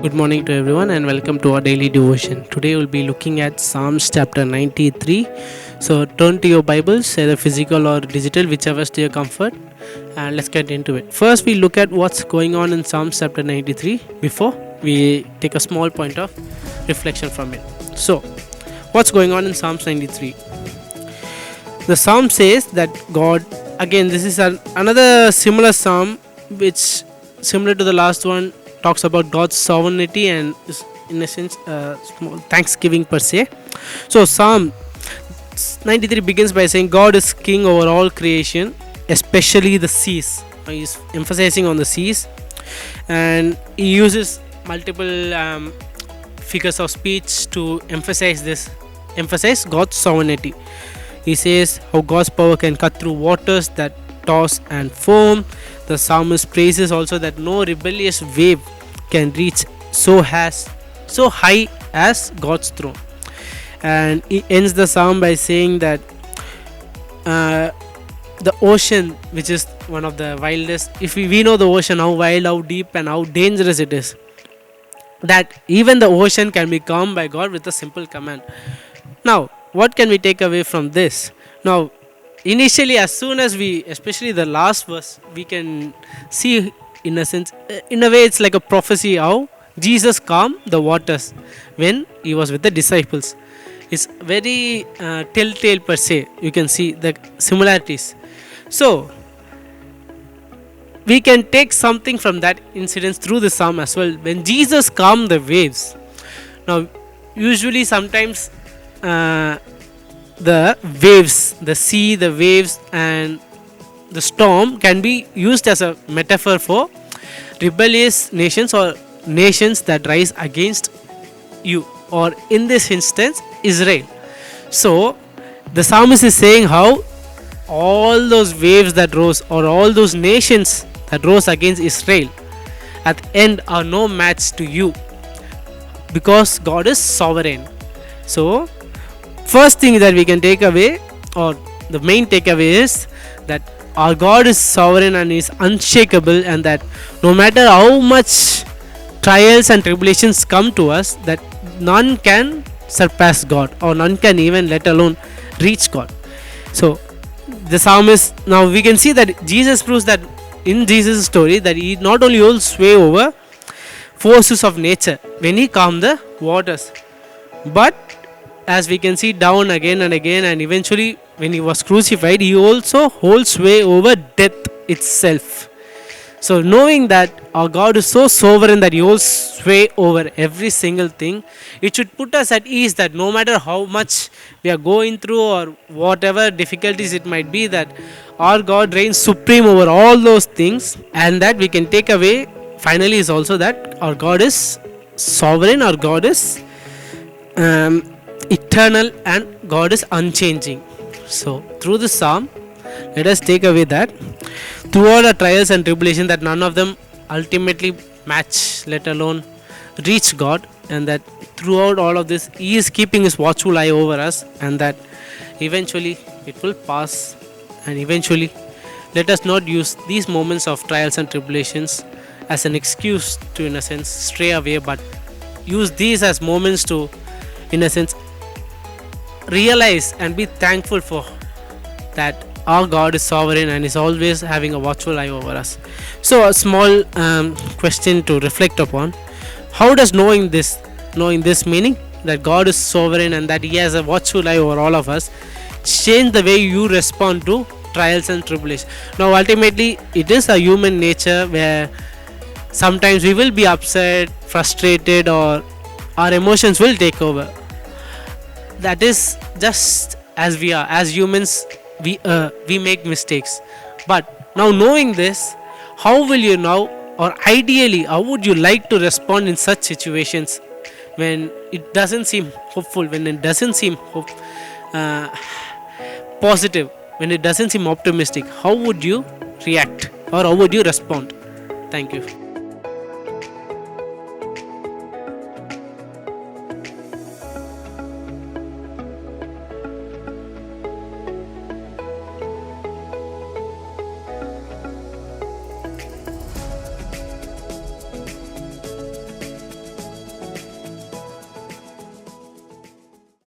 Good morning to everyone and welcome to our daily devotion. Today we'll be looking at Psalms chapter 93. So turn to your Bibles, either physical or digital, whichever is to your comfort, and let's get into it. First, we look at what's going on in Psalms chapter 93 before we take a small point of reflection from it. So, what's going on in Psalms 93? The psalm says that God, again, this is another similar psalm which, similar to the last one, talks about God's sovereignty and is in a sense small thanksgiving per se. So Psalm 93 begins by saying God is king over all creation, especially the seas. He's emphasizing on the seas, and he uses multiple figures of speech to emphasize God's sovereignty. He says how God's power can cut through waters that toss and foam. The psalmist praises also that no rebellious wave can reach so high as God's throne. And he ends the psalm by saying that the ocean, which is one of the wildest, if we know the ocean, how wild, how deep, and how dangerous it is, that even the ocean can be calmed by God with a simple command. Now, what can we take away from this? Now, initially, as soon as we, especially the last verse, we can see, in a sense, in a way, it's like a prophecy how Jesus calmed the waters when he was with the disciples. It's very telltale per se. You can see the similarities. So, we can take something from that incident through the psalm as well. When Jesus calmed the waves, now, usually, sometimes the waves, the sea, the waves, and the storm can be used as a metaphor for rebellious nations or nations that rise against you, or in this instance, Israel. So, the psalmist is saying how all those waves that rose, or all those nations that rose against Israel, at the end are no match to you because God is sovereign. So, first thing that we can take away, or the main takeaway, is that our God is sovereign and is unshakable, and that no matter how much trials and tribulations come to us, that none can surpass God, or none can even let alone reach God. So the psalmist, now we can see that Jesus proves that in Jesus' story that he not only holds sway over forces of nature when he calmed the waters, but as we can see down again and again, and eventually when he was crucified, he also holds sway over death itself. So knowing that our God is so sovereign that he holds sway over every single thing, it should put us at ease that no matter how much we are going through or whatever difficulties it might be, that our God reigns supreme over all those things. And that we can take away finally is also that our God is sovereign, our God is eternal, and God is unchanging. So through this psalm, let us take away that throughout our trials and tribulation, that none of them ultimately match, let alone reach God, and that throughout all of this he is keeping his watchful eye over us, and that eventually it will pass. And eventually, let us not use these moments of trials and tribulations as an excuse to, in a sense, stray away, but use these as moments to, in a sense, realize and be thankful for that our God is sovereign and is always having a watchful eye over us. So a small question to reflect upon: how does knowing this meaning that God is sovereign and that he has a watchful eye over all of us change the way you respond to trials and tribulations? Now ultimately it is a human nature where sometimes we will be upset, frustrated, or our emotions will take over. That is just as we are. As humans, we make mistakes. But now knowing this, how will you now, or ideally, how would you like to respond in such situations when it doesn't seem hopeful, when it doesn't seem positive, when it doesn't seem optimistic? How would you react, or how would you respond? Thank you.